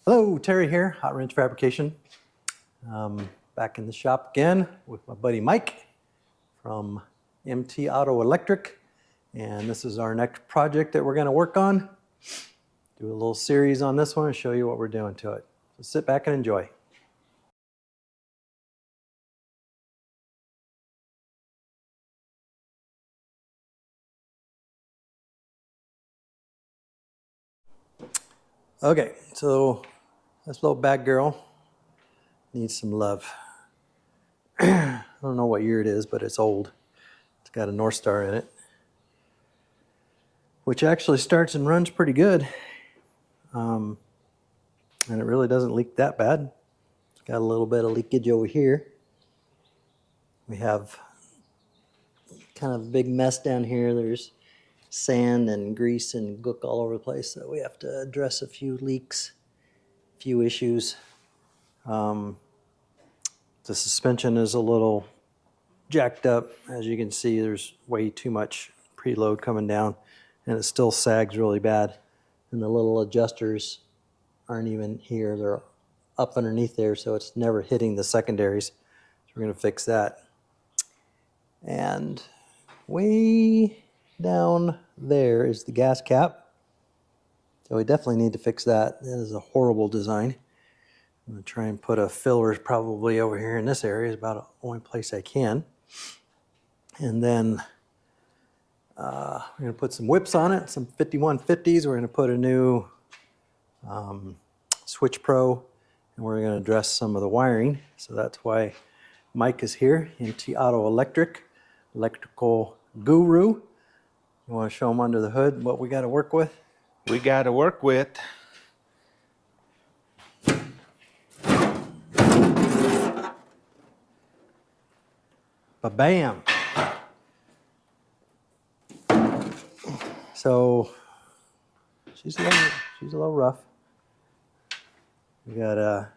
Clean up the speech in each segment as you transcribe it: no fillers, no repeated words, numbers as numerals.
Hello, Terry here, Hot Wrench Fabrication. Back in the shop again with my buddy Mike from MT Autoelectric. And this is our next project that we're going to work on. Do a little series on this one and show you what we're doing to it. So sit back and enjoy. Okay, so this little bad girl needs some love. I don't know what year it is, but it's old. It's got a North Star in it, which actually starts and runs pretty good. And it really doesn't leak that bad. It's got a little bit of leakage over here. We have kind of a big mess down here. There's sand and grease and gook all over the place, so we have to address a few leaks, a few issues. The suspension is a little jacked up. As you can see, there's way too much preload coming down, and it still sags really bad. And the little adjusters aren't even here. They're up underneath there, so it's never hitting the secondaries. So we're going to fix that. And way down there is the gas cap. So we definitely need to fix that. That is a horrible design. I'm going to try and put a filler probably over here in this area. It's about the only place I can. And then we're going to put some whips on it, some 5150s. We're going to put a new Switch Pro, and we're going to address some of the wiring. So that's why Mike is here, MT Autoelectric, electrical guru. You want to show him under the hood what we got to work with? We got to work with Ba-bam! So she's a little rough. We got a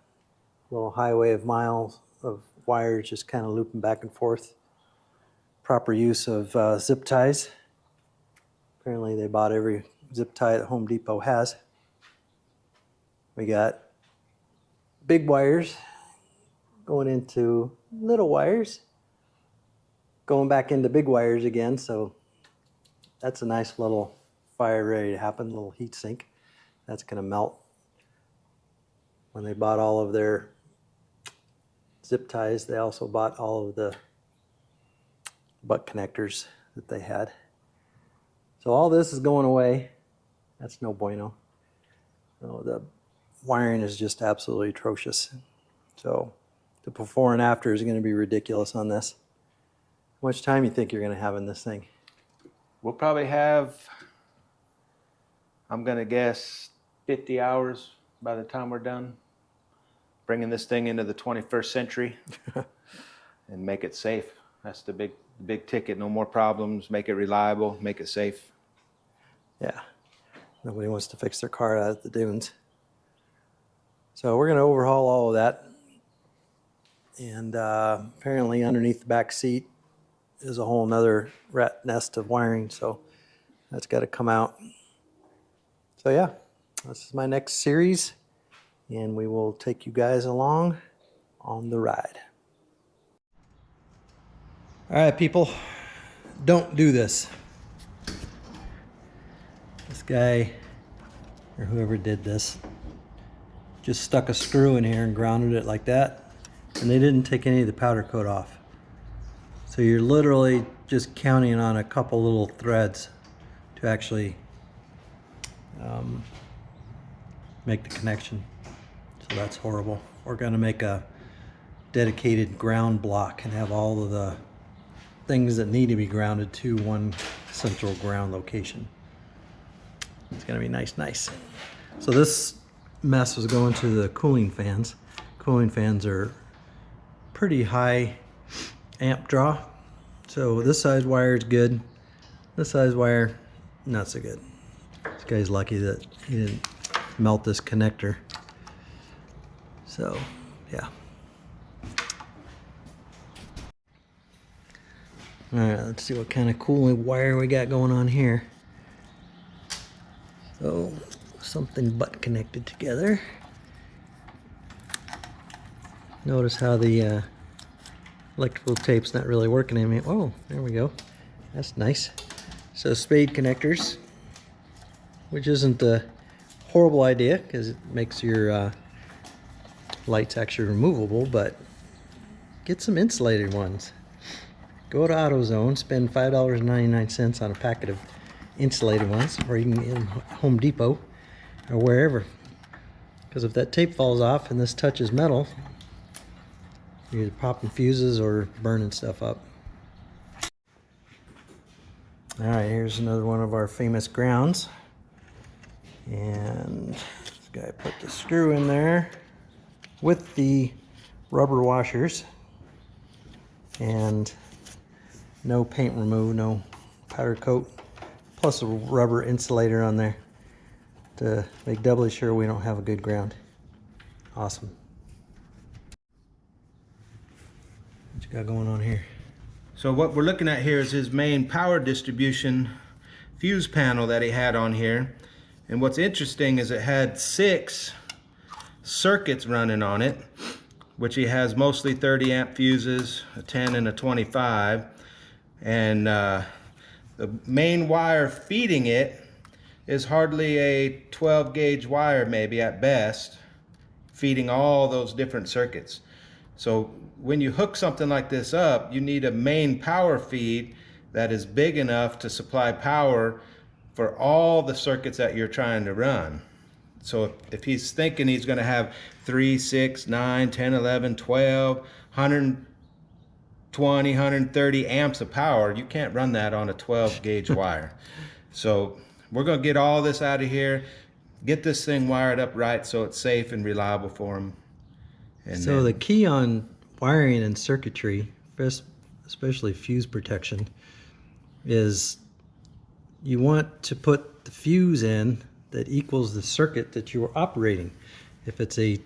little highway of miles of wires just kind of looping back and forth. Proper use of zip ties. Apparently they bought every zip tie that Home Depot has. We got big wires going into little wires, going back into big wires again. So that's a nice little fire ready to happen, a little heat sink. That's going to melt. When they bought all of their zip ties, they also bought all of the butt connectors that they had. So all this is going away. That's no bueno. So the wiring is just absolutely atrocious. So the before and after is going to be ridiculous on this. How much time you think you're going to have in this thing? we'll probably have, I'm going to guess, 50 hours by the time we're done bringing this thing into the 21st century and make it safe. That's the big ticket. No more problems. Make it reliable. Make it safe. Yeah. Nobody wants to fix their car out at the dunes. So we're going to overhaul all of that. And apparently underneath the back seat is a whole nother rat nest of wiring. So that's got to come out. So yeah, this is my next series. And we will take you guys along on the ride. All right, people, don't do this. This guy, or whoever did this, just stuck a screw in here and grounded it like that, and they didn't take any of the powder coat off. So you're literally just counting on a couple little threads to actually make the connection. So that's horrible. We're going to make a dedicated ground block and have all of the things that need to be grounded to one central ground location. It's going to be nice. So this mess was going to the cooling fans. Cooling fans are pretty high amp draw. So this size wire is good. This size wire, not so good. This guy's lucky that he didn't melt this connector. So, yeah. All right, let's see what kind of cooling wire we got going on here. So, something butt connected together. Notice how the electrical tape's not really working anymore. Oh, there we go. That's nice. So spade connectors, which isn't a horrible idea because it makes your lights actually removable, but get some insulated ones. Go to AutoZone, spend $5.99 on a packet of insulated ones, or you can get them at Home Depot or wherever. Because if that tape falls off and this touches metal, you're either popping fuses or burning stuff up. Alright, here's another one of our famous grounds. And this guy put the screw in there with the rubber washers. And no paint removal, no powder coat, plus a rubber insulator on there to make doubly sure we don't have a good ground. Awesome. What you got going on here? So what we're looking at here is his main power distribution fuse panel that he had on here. And what's interesting is it had 6 circuits running on it, which he has mostly 30 amp fuses, a 10 and a 25. And the main wire feeding it is hardly a 12 gauge wire, maybe at best, feeding all those different circuits. So when you hook something like this up, you need a main power feed that is big enough to supply power for all the circuits that you're trying to run. So if he's thinking he's going to have 3, 6, 9, 10, 11, 12, 120, 130 amps of power, you can't run that on a 12 gauge wire. So we're going to get all this out of here, get this thing wired up right so it's safe and reliable for him. And so the key on wiring and circuitry, especially fuse protection, is you want to put the fuse in that equals the circuit that you are operating. If it's a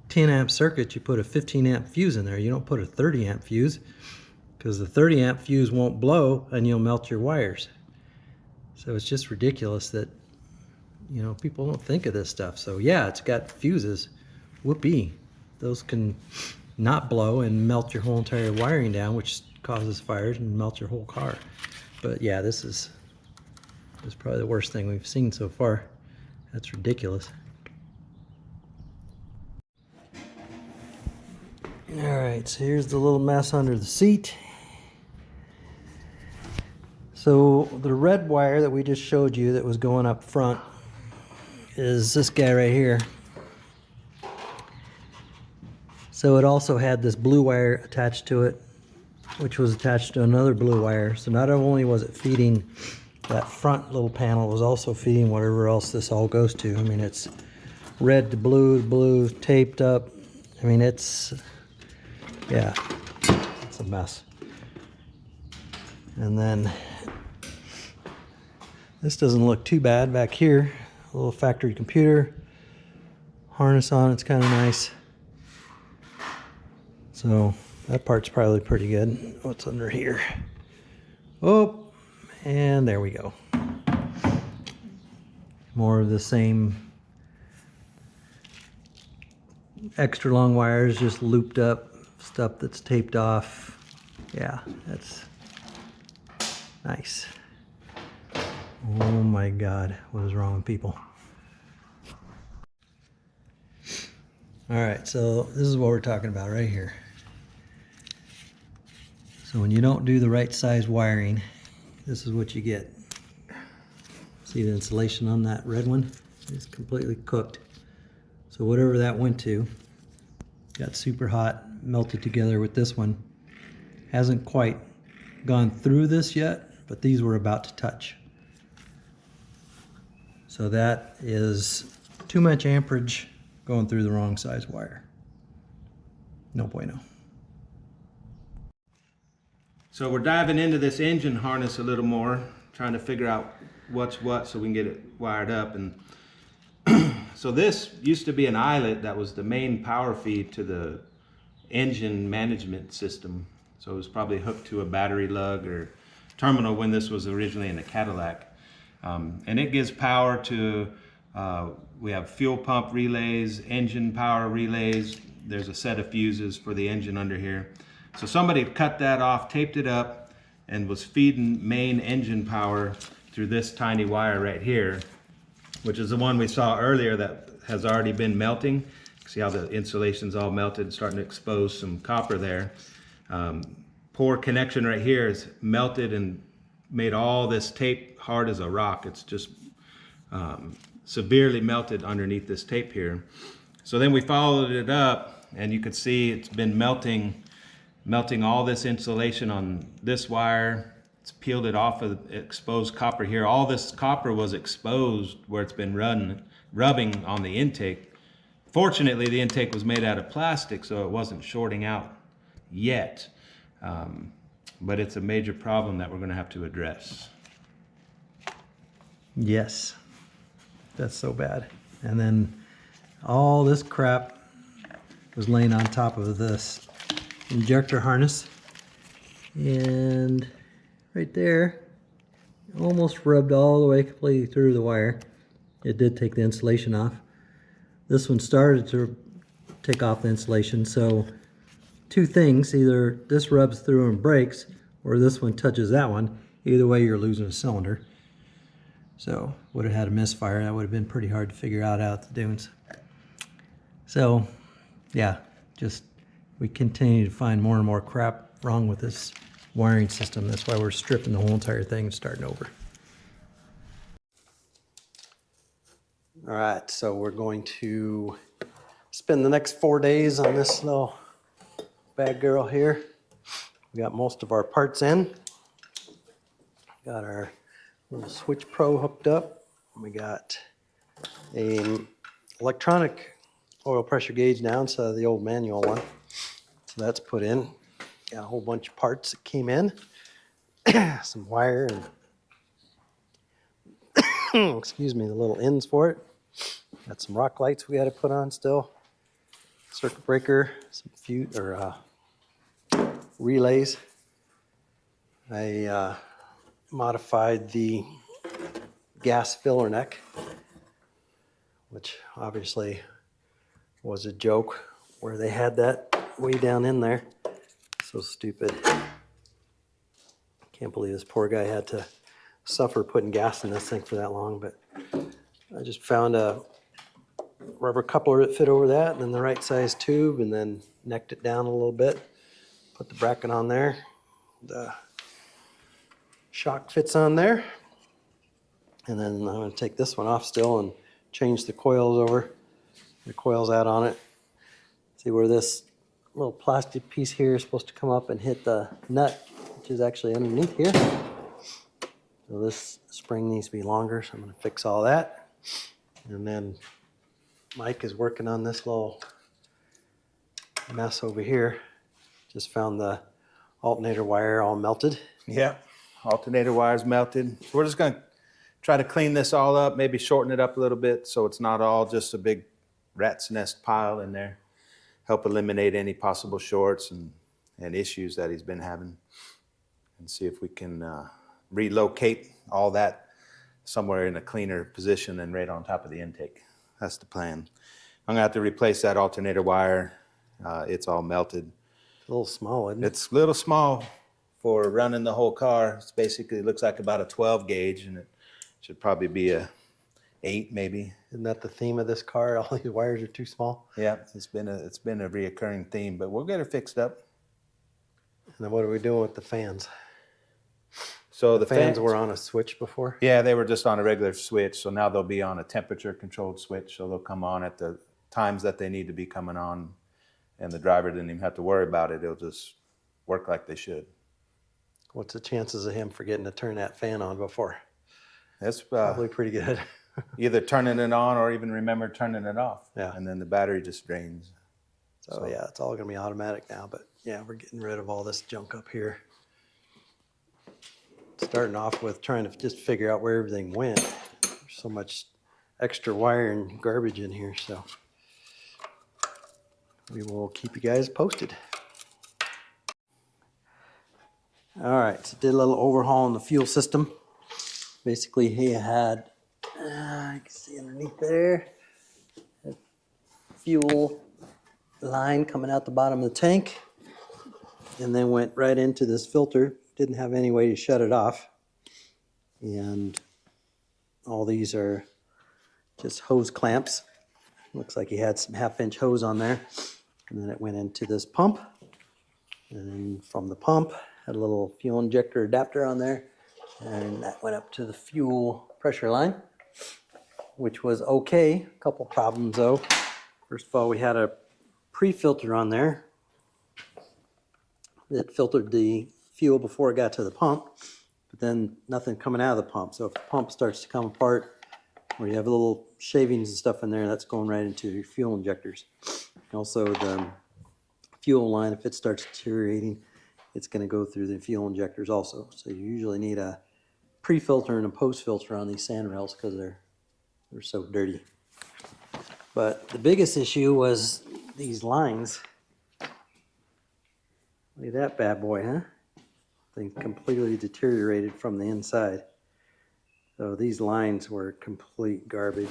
10 amp circuit, you put a 15 amp fuse in there. You don't put a 30 amp fuse, because the 30 amp fuse won't blow and you'll melt your wires. So it's just ridiculous that, you know, people don't think of this stuff. So yeah, it's got fuses. Whoopee. Those can not blow and melt your whole entire wiring down, which causes fires and melt your whole car. But yeah, this is probably the worst thing we've seen so far. That's ridiculous. Alright, so here's the little mess under the seat. So the red wire that we just showed you that was going up front is this guy right here. So it also had this blue wire attached to it, which was attached to another blue wire. So not only was it feeding that front little panel, it was also feeding whatever else this all goes to. I mean, it's red to blue, taped up. I mean, it's, yeah, it's a mess. And then this doesn't look too bad back here. A little factory computer, harness on, it's kind of nice. So that part's probably pretty good. What's under here? Oh, and there we go. More of the same extra long wires, just looped up, stuff that's taped off. Yeah, that's nice. Oh my God, what is wrong with people? All right, so this is what we're talking about right here. So when you don't do the right size wiring, this is what you get. See the insulation on that red one? It's completely cooked. So whatever that went to, got super hot, melted together with this one. Hasn't quite gone through this yet, but these were about to touch. So that is too much amperage going through the wrong size wire. No bueno. So we're diving into this engine harness a little more, trying to figure out what's what so we can get it wired up. And so this used to be an eyelet that was the main power feed to the engine management system. So it was probably hooked to a battery lug or terminal when this was originally in a Cadillac. And it gives power to, we have fuel pump relays, engine power relays. there's a set of fuses for the engine under here. So somebody cut that off, taped it up, and was feeding main engine power through this tiny wire right here, which is the one we saw earlier that has already been melting. See how the insulation's all melted, starting to expose some copper there. Poor connection right here is melted and made all this tape hard as a rock. It's just severely melted underneath this tape here. So then we followed it up, and you could see it's been melting all this insulation on this wire. It's peeled it off of the exposed copper here. All this copper was exposed where it's been rubbing on the intake. Fortunately, the intake was made out of plastic, so it wasn't shorting out yet. But it's a major problem that we're going to have to address. Yes, that's so bad. And then all this crap was laying on top of this injector harness, and right there almost rubbed all the way completely through the wire. It did take the insulation off. This one started to take off the insulation, so two things: either this rubs through and breaks, or this one touches that one. Either way, you're losing a cylinder. So would have had a misfire. That would have been pretty hard to figure out the dunes. So yeah, just we continue to find more and more crap wrong with this wiring system. That's why we're stripping the whole entire thing and starting over. All right, so we're going to spend the next 4 days on this little bad girl here. We got most of our parts in. Got our little switch pro hooked up. We got a electronic oil pressure gauge now instead of the old manual one. So that's put in. Got a whole bunch of parts that came in. Some wire and excuse me, the little ends for it. Got some rock lights we got to put on still. Circuit breaker, some relays. I modified the gas filler neck, which obviously was a joke where they had that way down in there. So stupid. Can't believe this poor guy had to suffer putting gas in this thing for that long, but I just found a rubber coupler that fit over that, and then the right size tube, and then necked it down a little bit, put the bracket on there. The shock fits on there, and then I'm going to take this one off still and change the coils over. The coils out on it. See where this little plastic piece here is supposed to come up and hit the nut, which is actually underneath here. So this spring needs to be longer, so I'm going to fix all that. And then Mike is working on this little mess over here. Just found the alternator wire all melted. Yeah, alternator wire's melted. So we're just going to try to clean this all up, maybe shorten it up a little bit so it's not all just a big rat's nest pile in there. Help eliminate any possible shorts and issues that he's been having, and see if we can relocate all that somewhere in a cleaner position and right on top of the intake. That's the plan. I'm gonna have to replace that alternator wire. It's all melted. It's a little small, isn't it? It's a little small for running the whole car. It's basically, it looks like about a 12 gauge, and it should probably be a 8 maybe. Isn't that the theme of this car? All these wires are too small. Yeah, it's been a reoccurring theme, but we'll get it fixed up. And then what are we doing with the fans? So The fans were on a switch before? Yeah, they were just on a regular switch, so now they'll be on a temperature-controlled switch, so they'll come on at the times that they need to be coming on, and the driver didn't even have to worry about it. It'll just work like they should. What's the chances of him forgetting to turn that fan on before? That's Probably pretty good. either turning it on or even remember turning it off. Yeah. And then the battery just drains. So yeah, it's all gonna be automatic now, but yeah, we're getting rid of all this junk up here. Starting off with trying to just figure out where everything went. There's so much extra wire and garbage in here, so we will keep you guys posted. All right, so did a little overhaul on the fuel system. Basically, he had, you can see underneath there, fuel line coming out the bottom of the tank and then went right into this filter. Didn't have any way to shut it off. And all these are just hose clamps. Looks like he had some 1/2-inch hose on there. And then it went into this pump. And then from the pump, had a little fuel injector adapter on there. And that went up to the fuel pressure line, which was okay. A couple problems though. First of all, we had a pre-filter on there that filtered the fuel before it got to the pump, but then nothing coming out of the pump. So if the pump starts to come apart, or you have little shavings and stuff in there, that's going right into your fuel injectors. Also the fuel line, if it starts deteriorating, it's going to go through the fuel injectors also. So you usually need a pre-filter and a post-filter on these sand rails because they're so dirty. But the biggest issue was these lines. Look at that bad boy, huh? Thing completely deteriorated from the inside. So these lines were complete garbage.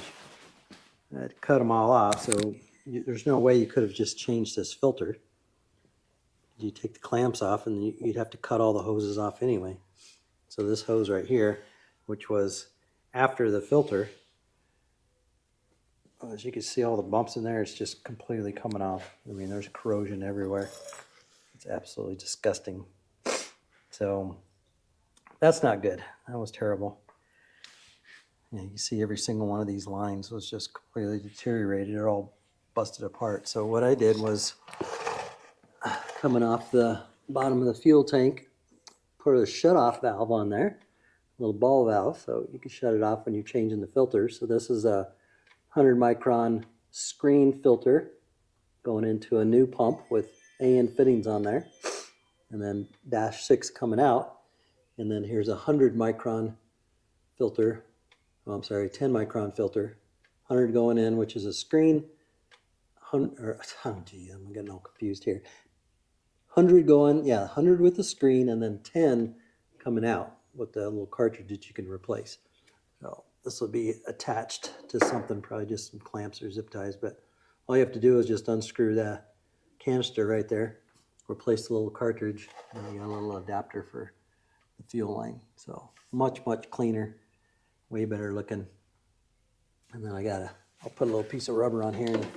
I had to cut them all off, so there's no way you could have just changed this filter. You take the clamps off and you'd have to cut all the hoses off anyway. So this hose right here, which was after the filter, as you can see all the bumps in there, it's just completely coming off. I mean, there's corrosion everywhere. It's absolutely disgusting. So that's not good. That was terrible. Yeah, you see every single one of these lines was just completely deteriorated. They're all busted apart. So what I did was, coming off the bottom of the fuel tank, put a shut-off valve on there, a little ball valve, so you can shut it off when you're changing the filters. So this is a 100 micron screen filter going into a new pump with AN fittings on there, and then -6 coming out. And then here's a 100 micron filter, 10 micron filter, 100 going in, which is a screen, I'm getting all confused here. 100 going, 100 with the screen, and then 10 coming out with the little cartridge that you can replace. So this will be attached to something, probably just some clamps or zip ties, but all you have to do is just unscrew the canister right there, replace the little cartridge, and you got a little adapter for the fuel line. So much, much cleaner, way better looking. And then I'll put a little piece of rubber on here and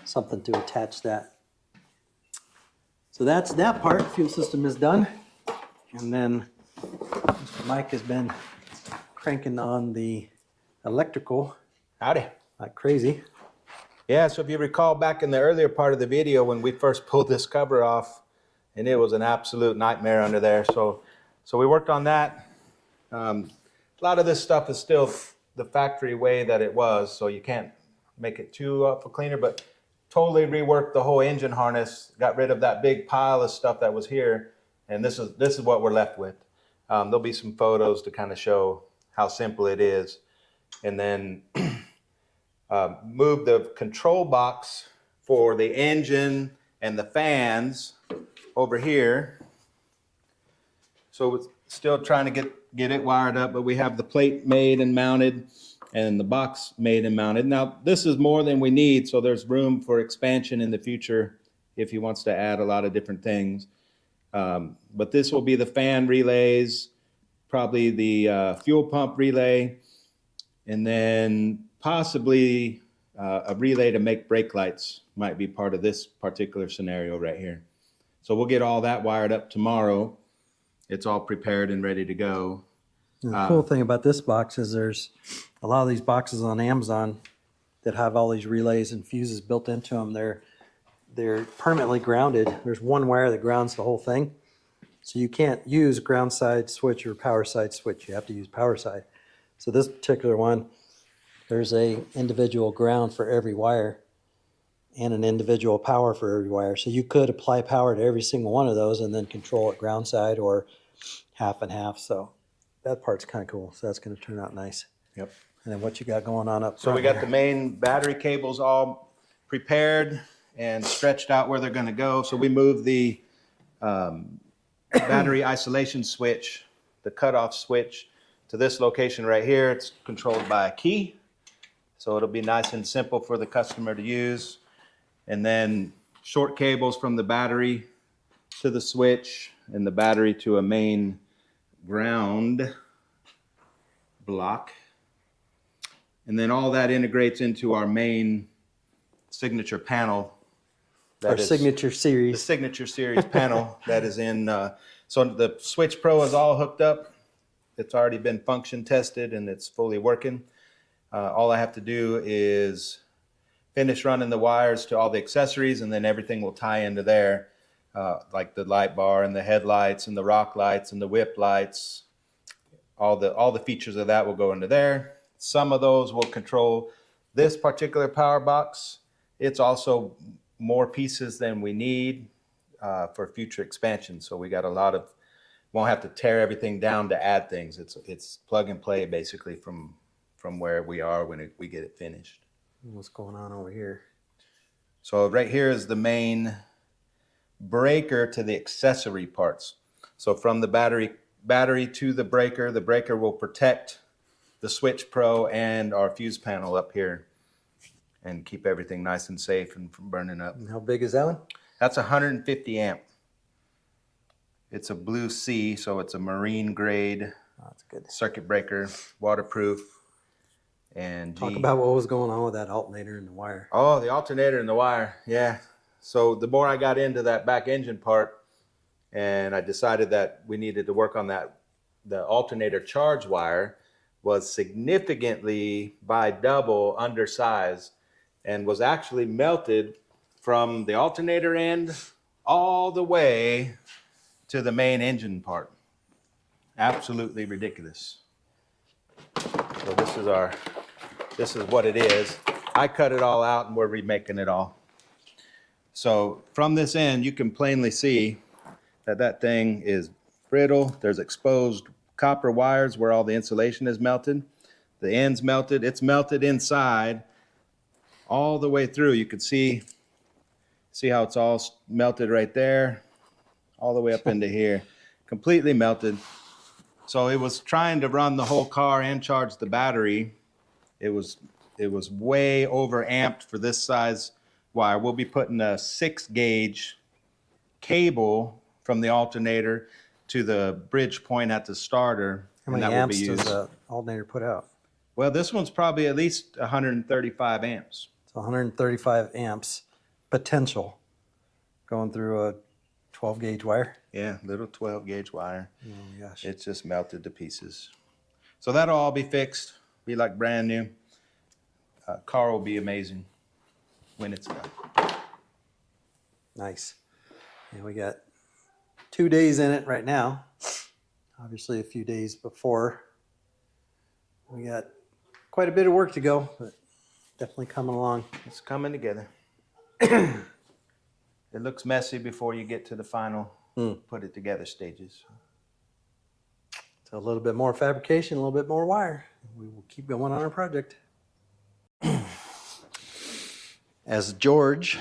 something to attach that. So that's that part. Fuel system is done. And then Mr. Mike has been cranking on the electrical Howdy. like crazy. Yeah, so if you recall back in the earlier part of the video when we first pulled this cover off, and it was an absolute nightmare under there. So we worked on that. A lot of this stuff is still the factory way that it was, so you can't make it too for cleaner, but totally reworked the whole engine harness, got rid of that big pile of stuff that was here, and this is what we're left with. There'll be some photos to kind of show how simple it is. And then move the control box for the engine and the fans over here. So it's still trying to get it wired up, but we have the plate made and mounted and the box made and mounted. Now this is more than we need, so there's room for expansion in the future if he wants to add a lot of different things. But this will be the fan relays, probably the fuel pump relay, and then possibly a relay to make brake lights might be part of this particular scenario right here. So we'll get all that wired up tomorrow. It's all prepared and ready to go. And the cool thing about this box is there's a lot of these boxes on Amazon that have all these relays and fuses built into them. They're permanently grounded. There's one wire that grounds the whole thing. So you can't use ground side switch or power side switch. You have to use power side. So this particular one, there's a individual ground for every wire and an individual power for every wire. So you could apply power to every single one of those and then control it ground side or half and half. So that part's kind of cool. So that's going to turn out nice. Yep. And then what you got going on up So front we got here? the main battery cables all prepared and stretched out where they're going to go. So we moved the battery isolation switch, the cutoff switch, to this location right here. It's controlled by a key. So it'll be nice and simple for the customer to use. And then short cables from the battery to the switch and the battery to a main ground block. And then all that integrates into our main signature panel. Our signature The series. signature series panel that is in, so the Switch Pro is all hooked up. It's already been function tested and it's fully working. All I have to do is finish running the wires to all the accessories, and then everything will tie into there, like the light bar and the headlights and the rock lights and the whip lights. All the features of that will go into there. Some of those will control this particular power box. It's also more pieces than we need for future expansion. So we got a lot of, won't have to tear everything down to add things. It's plug and play basically from where we are when we get it finished. What's going on over here? So right here is the main breaker to the accessory parts. So from the battery to the breaker will protect the Switch Pro and our fuse panel up here and keep everything nice and safe and from burning up. And how big is that one? That's 150 amp. It's a blue C, so it's a marine grade Oh, that's good. circuit breaker, waterproof. And Talk about what was going on with that alternator and the wire. Oh, the alternator and the wire, yeah. So the more I got into that back engine part, and I decided that we needed to work on that, the alternator charge wire was significantly by double undersized and was actually melted from the alternator end all the way to the main engine part. Absolutely ridiculous. So this is what it is. I cut it all out and we're remaking it all. So from this end, you can plainly see that thing is brittle. There's exposed copper wires where all the insulation is melted. The end's melted. It's melted inside all the way through. You can see how it's all melted right there, all the way up into here, completely melted. So it was trying to run the whole car and charge the battery. It was way over amped for this size wire. We'll be putting a 6-gauge cable from the alternator to the bridge point at the starter. How many amps does the alternator put out? Well, this one's probably at least 135 amps. So 135 amps potential going through a 12-gauge wire. Yeah, little 12-gauge wire. Oh my gosh. It's just melted to pieces. So that'll all be fixed, be like brand new. Car will be amazing when it's done. Nice. And we got 2 days in it right now. Obviously a few days before. We got quite a bit of work to go, but definitely coming along. It's coming together. It looks messy before you get to the final put it together stages. So a little bit more fabrication, a little bit more wire. We will keep going on our project. As George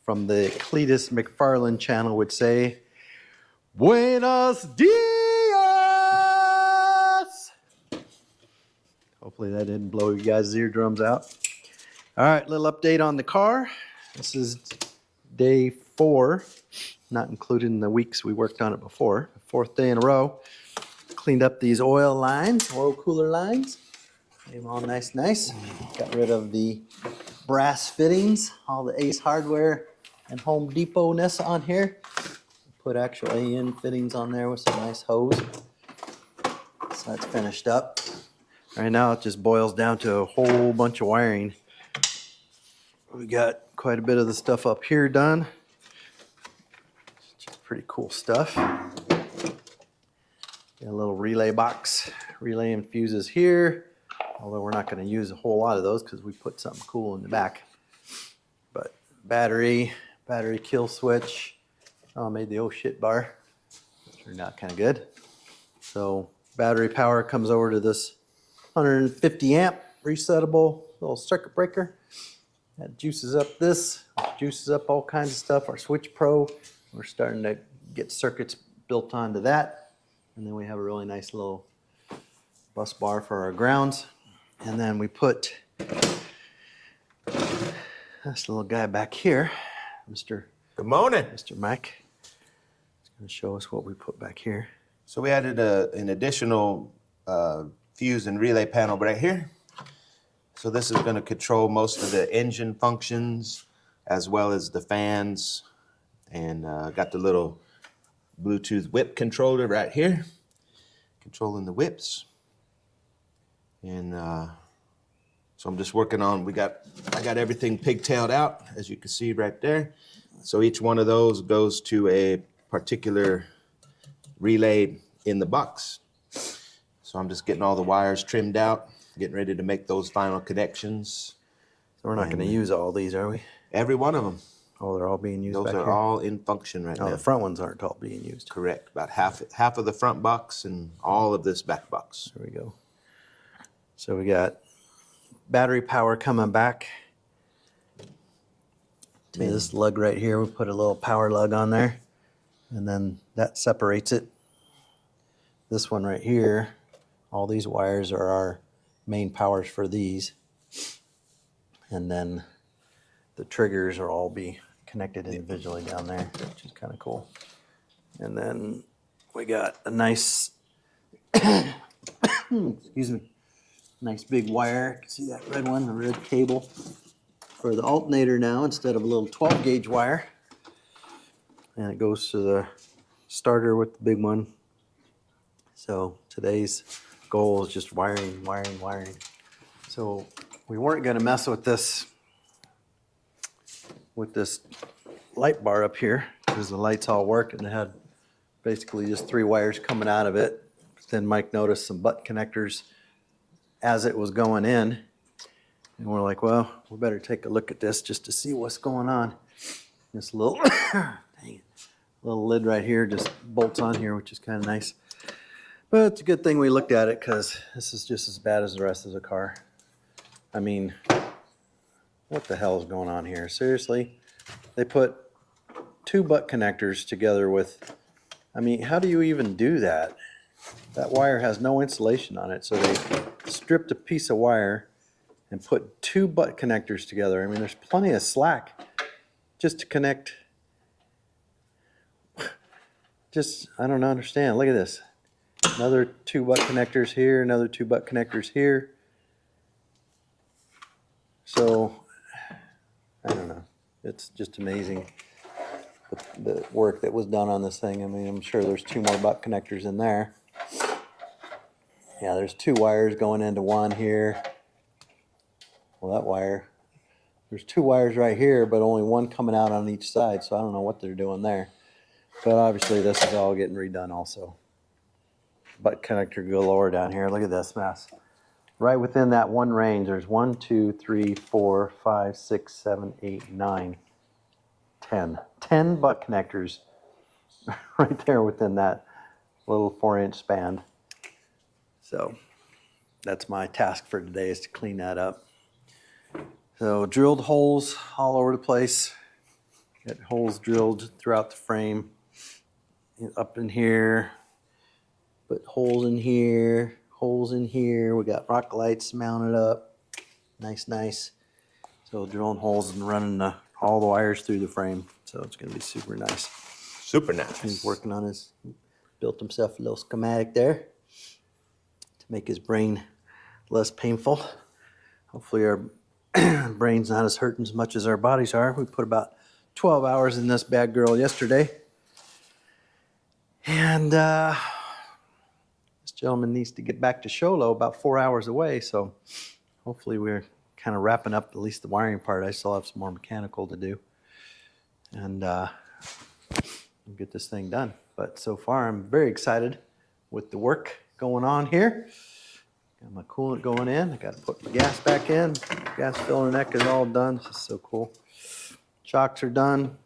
from the Cletus McFarland channel would say, Buenos dias! Hopefully that didn't blow you guys' eardrums out. All right, little update on the car. This is day 4, not including the weeks we worked on it before. 4th day in a row. Cleaned up these oil cooler lines. Made them all nice. Got rid of the brass fittings, all the Ace Hardware and Home Depot-ness on here. Put actual AN fittings on there with some nice hose. So that's finished up. Right now it just boils down to a whole bunch of wiring. We got quite a bit of the stuff up here done. Just pretty cool stuff. Got a little relay box, relay and fuses here. Although we're not going to use a whole lot of those because we put something cool in the back. But battery kill switch. Oh, I made the oh shit bar. Turned out kind of good. So battery power comes over to this 150 amp resettable little circuit breaker. That juices up this, juices up all kinds of stuff. Our Switch Pro, we're starting to get circuits built onto that. And then we have a really nice little bus bar for our grounds. And then we put this little guy back here, Mr. Good morning. Mr. Mike. He's going to show us what we put back here. So we added an additional fuse and relay panel right here. So this is going to control most of the engine functions as well as the fans. And got the little Bluetooth whip controller right here, controlling the whips. And so I'm just working on, I got everything pigtailed out, as you can see right there. So each one of those goes to a particular relay in the box. So I'm just getting all the wires trimmed out, getting ready to make those final connections. So we're not going to use all these, are we? Every one of them. Oh, they're all being used Those back are here? all in function right Oh, now. the front ones aren't all being used. Correct. About half of the front box and all of this back box. There we go. So we got battery power coming back to this lug right here. We put a little power lug on there, and then that separates it. This one right here, all these wires are our main powers for these. And then the triggers will all be connected individually down there, which is kind of cool. And then we got a nice, excuse me, nice big wire. You can see that red one, the red cable for the alternator now instead of a little 12 gauge wire. And it goes to the starter with the big one. So today's goal is just wiring. So we weren't going to mess with this light bar up here because the lights all work and it had basically just 3 wires coming out of it. But then Mike noticed some butt connectors as it was going in, and we're like, well, we better take a look at this just to see what's going on. This little dang it, little lid right here just bolts on here, which is kind of nice. But it's a good thing we looked at it because this is just as bad as the rest of the car. I mean, what the hell is going on here? Seriously? They put 2 butt connectors together with, I mean, how do you even do that? That wire has no insulation on it, so they stripped a piece of wire and put 2 butt connectors together. I mean, there's plenty of slack just to connect. Just, I don't understand. Look at this. Another 2 butt connectors here, another 2 butt connectors here. So, I don't know. It's just amazing the work that was done on this thing. I mean, I'm sure there's 2 more butt connectors in there. Yeah, there's 2 wires going into one here. Well, that wire, there's 2 wires right here, but only one coming out on each side, so I don't know what they're doing there. But obviously this is all getting redone also. Butt connector galore down here. Look at this mess. Right within that one range, there's 1, 2, 3, 4, 5, 6, 7, 8, 9, 10. 10 butt connectors right there within that little 4-inch span. So that's my task for today, is to clean that up. So drilled holes all over the place. Got holes drilled throughout the frame. Up in here. Put holes in here. Holes in here. We got rock lights mounted up. Nice. So drilling holes and running all the wires through the frame. So it's going to be super nice. Super nice. He's working on built himself a little schematic there to make his brain less painful. Hopefully our brain's not as hurting as much as our bodies are. We put about 12 hours in this bad girl yesterday. And this gentleman needs to get back to Sholo, about 4 hours away. So hopefully we're kind of wrapping up at least the wiring part. I still have some more mechanical to do. And we'll get this thing done. But so far I'm very excited with the work going on here. Got my coolant going in. I got to put my gas back in. Gas filter neck is all done. This is so cool. Shocks are done.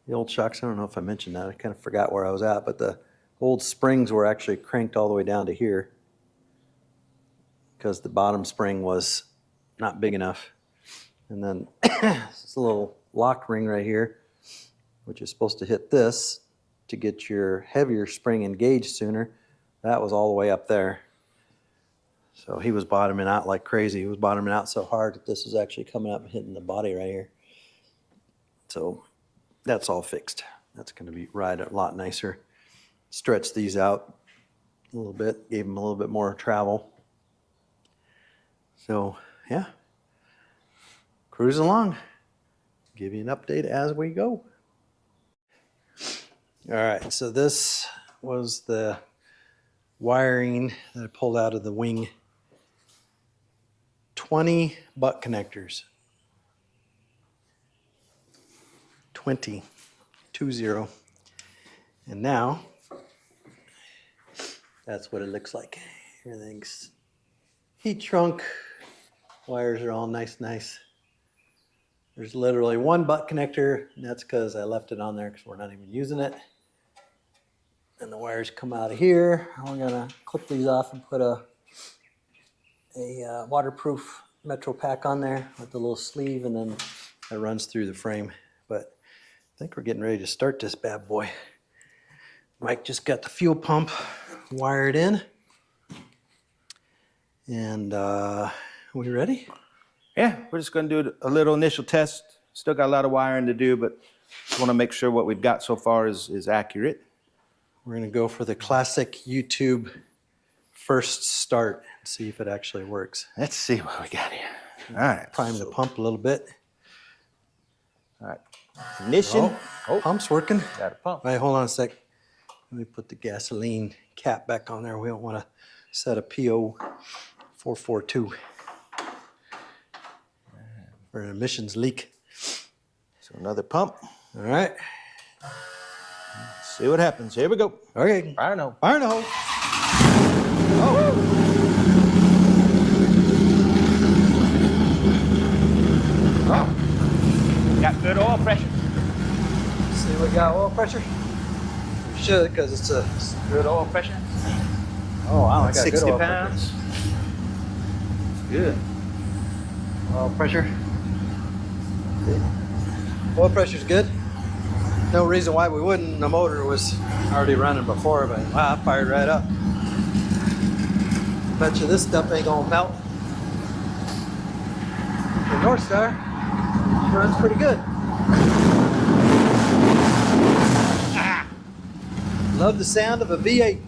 The old shocks, I don't know if I mentioned that. I kind of forgot where I was at, but the old springs were actually cranked all the way down to here because the bottom spring was not big enough. And then this little lock ring right here, which is supposed to hit this to get your heavier spring engaged sooner. That was all the way up there. So he was bottoming out like crazy. He was bottoming out so hard that this was actually coming up and hitting the body right here. So that's all fixed. That's going to be ride a lot nicer. Stretch these out a little bit, gave them a little bit more travel. So yeah, cruise along. Give you an update as we go. All right, so this was the wiring that I pulled out of the wing. 20 butt connectors. 20. And now, that's what it looks like. Everything's heat shrunk. Wires are all nice. There's literally one butt connector, and that's because I left it on there because we're not even using it. And the wires come out of here. We're gonna clip these off and put a waterproof Metro pack on there with the little sleeve, and then it runs through the frame. But I think we're getting ready to start this bad boy. Mike just got the fuel pump wired in. And we ready? Yeah, we're just going to do a little initial test. Still got a lot of wiring to do, but want to make sure what we've got so far is accurate. We're going to go for the classic YouTube first start and see if it actually works. Let's see what we got here. All right. Prime the pump a little bit. All right. Ignition. Pump's working. Got a pump. All right, hold on a sec. Let me put the gasoline cap back on there. We don't want to set a PO 442 for an emissions leak. So another pump. All right. Let's see what happens. Here we go. Okay. Fire in the hole. Fire in the hole. Oh. Got good oil pressure. See, we got oil pressure. We should, because it's a Good oil pressure. oh wow, I got 60 good oil pounds. Good. Oil pressure. Oil pressure's good. No reason why we wouldn't. The motor was already running before, but wow, I fired right up. Bet you this stuff ain't gonna melt. The North Star runs pretty good. Love the sound of a V8.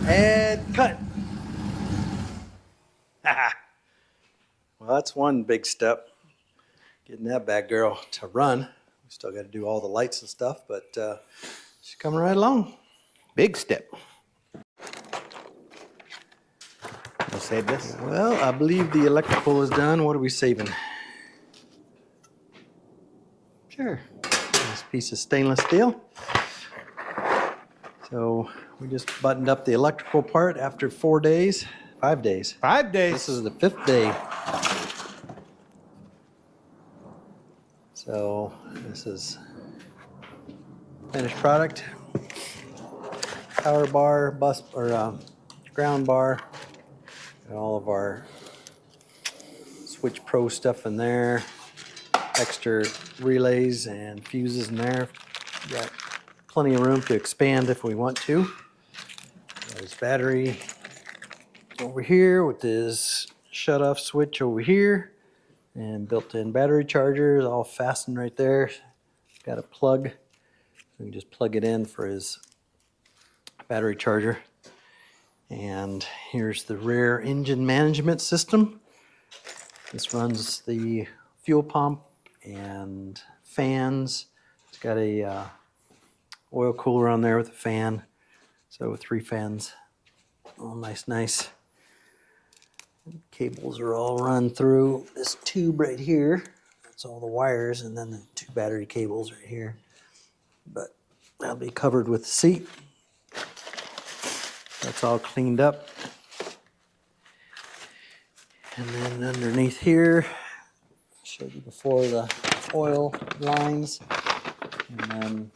And cut. Well, that's one big step. Getting that bad girl to run. We still got to do all the lights and stuff, but she's coming right along. Big step. We'll save this. Well, I believe the electrical is done. What are we saving? Sure. This piece of stainless steel. So we just buttoned up the electrical part after 4 days, 5 days. 5 days. This is the 5th day. So this is finished product. Power bar, bus or ground bar. Got all of our Switch Pro stuff in there. Extra relays and fuses in there. Got plenty of room to expand if we want to. Got his battery over here with his shut-off switch over here. And built-in battery chargers all fastened right there. Got a plug. We can just plug it in for his battery charger. And here's the rear engine management system. This runs the fuel pump and fans. It's got a oil cooler on there with a fan. So 3 fans. All nice. Cables are all run through this tube right here. That's all the wires, and then the 2 battery cables right here. But that'll be covered with the seat. That's all cleaned up. And then underneath here, I showed you before the oil lines. And then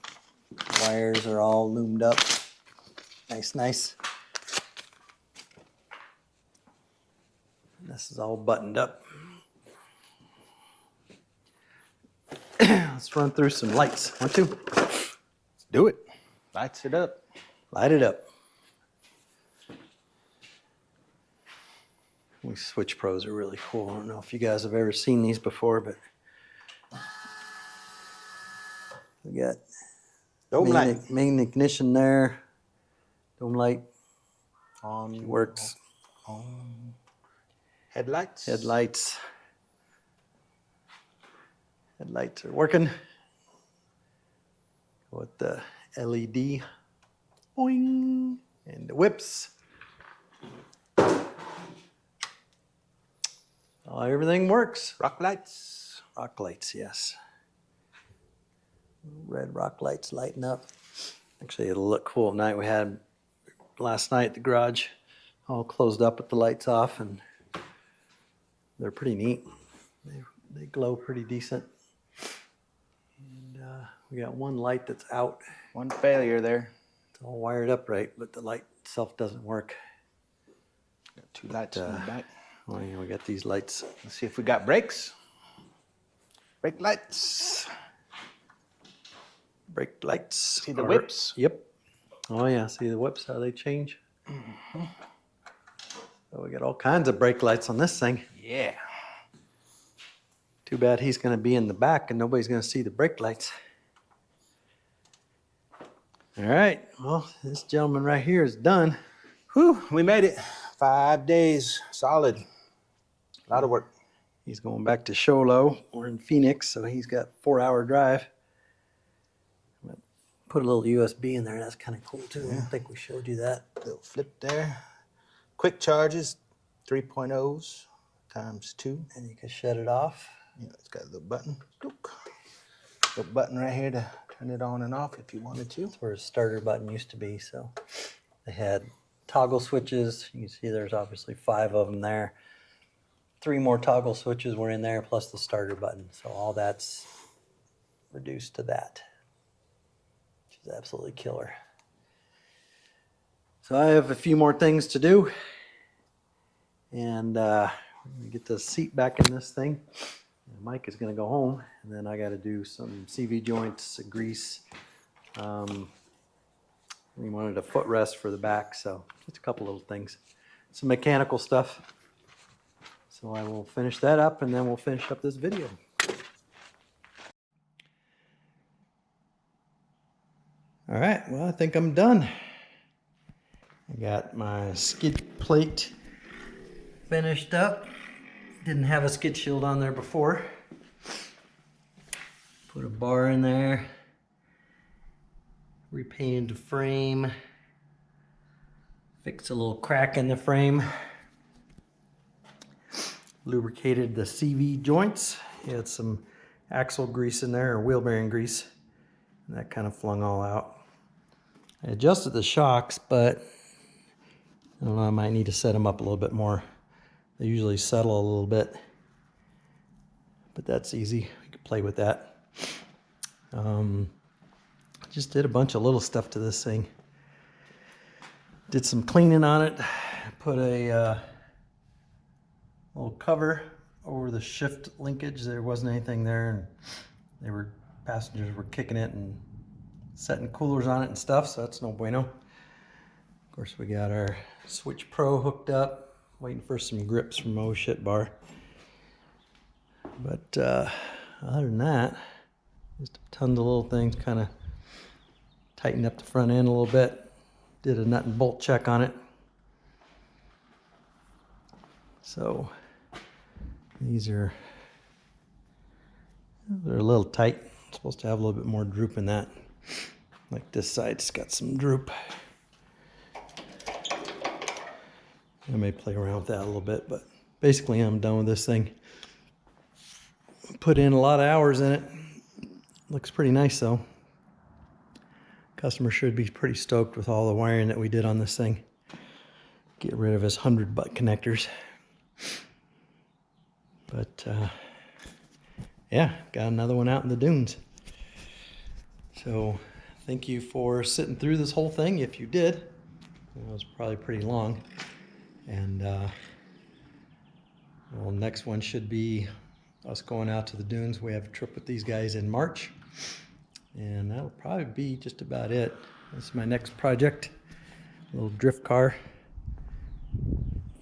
wires are all loomed up. Nice. This is all buttoned up. Let's run through some lights. 1, 2. Let's do it. Lights it up. Light it up. These Switch Pros are really cool. I don't know if you guys have ever seen these before, but We got Dome light main ignition there. Dome light on. works. On. Headlights. Headlights. Headlights are working. With the LED. Boing. And the whips. Oh, everything works. Rock lights. Rock lights, yes. Red rock lights lighting up. Actually, it'll look cool at night. We had last night at the garage all closed up with the lights off, and they're pretty neat. They glow pretty decent. And we got one light that's out. One failure there. It's all wired up right, but the light itself doesn't work. Got 2 lights in the back. Well, yeah, we got these lights. Let's see if we got brakes. Brake lights. Brake lights. See the whips? Yep. Oh yeah, see the whips, how they change? Mm-hmm. So we got all kinds of brake lights on this thing. Yeah. Too bad he's gonna be in the back and nobody's gonna see the brake lights. All right, well, this gentleman right here is done. Whew, we made it. 5 days, solid. A lot of work. He's going back to Sholo. We're in Phoenix, so he's got a 4-hour drive. Put a little USB in there. That's kind of cool too. Yeah. I don't think we showed you that. Little flip there. Quick charges, 3.0s times 2. And you can shut it off. Yeah, it's got a little button. Little button right here to turn it on and off if you wanted to. That's where a starter button used to be. So they had toggle switches. You can see there's obviously 5 of them there. 3 more toggle switches were in there, plus the starter button. So all that's reduced to that. Which is absolutely killer. So I have a few more things to do. And we're going to get the seat back in this thing. And Mike is going to go home. And then I got to do some CV joints, grease. We wanted a footrest for the back, so just a couple little things. Some mechanical stuff. So I will finish that up and then we'll finish up this video. All right, well, I think I'm done. I got my skid plate finished up. Didn't have a skid shield on there before. Put a bar in there. Repainted the frame. Fixed a little crack in the frame. Lubricated the CV joints. Had some axle grease in there, or wheel bearing grease. And that kind of flung all out. I adjusted the shocks, but I don't know, I might need to set them up a little bit more. They usually settle a little bit, but that's easy. We can play with that. Just did a bunch of little stuff to this thing. Did some cleaning on it. Put a little cover over the shift linkage. There wasn't anything there, and passengers were kicking it and setting coolers on it and stuff, so that's no bueno. Of course, we got our Switch Pro hooked up, waiting for some grips from Oh Shit Bar. But other than that, just tons of little things, kind of tightened up the front end a little bit. Did a nut and bolt check on it. So these are a little tight. I'm supposed to have a little bit more droop in that. Like this side's got some droop. I may play around with that a little bit, but basically I'm done with this thing. Put in a lot of hours in it. Looks pretty nice though. Customer should be pretty stoked with all the wiring that we did on this thing. Get rid of his 100 butt connectors. But yeah, got another one out in the dunes. So thank you for sitting through this whole thing. If you did, it was probably pretty long. And well, next one should be us going out to the dunes. We have a trip with these guys in March. And that'll probably be just about it. This is my next project. A little drift car.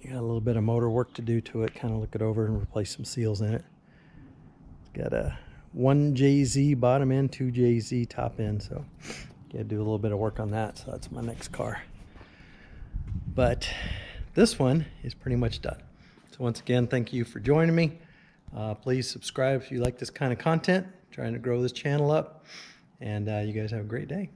Got a little bit of motor work to do to it. Kind of look it over and replace some seals in it. Got a 1 JZ bottom end, 2 JZ top end. So gotta do a little bit of work on that. So that's my next car. But this one is pretty much done. So once again, thank you for joining me. Please subscribe if you like this kind of content. Trying to grow this channel up. And you guys have a great day.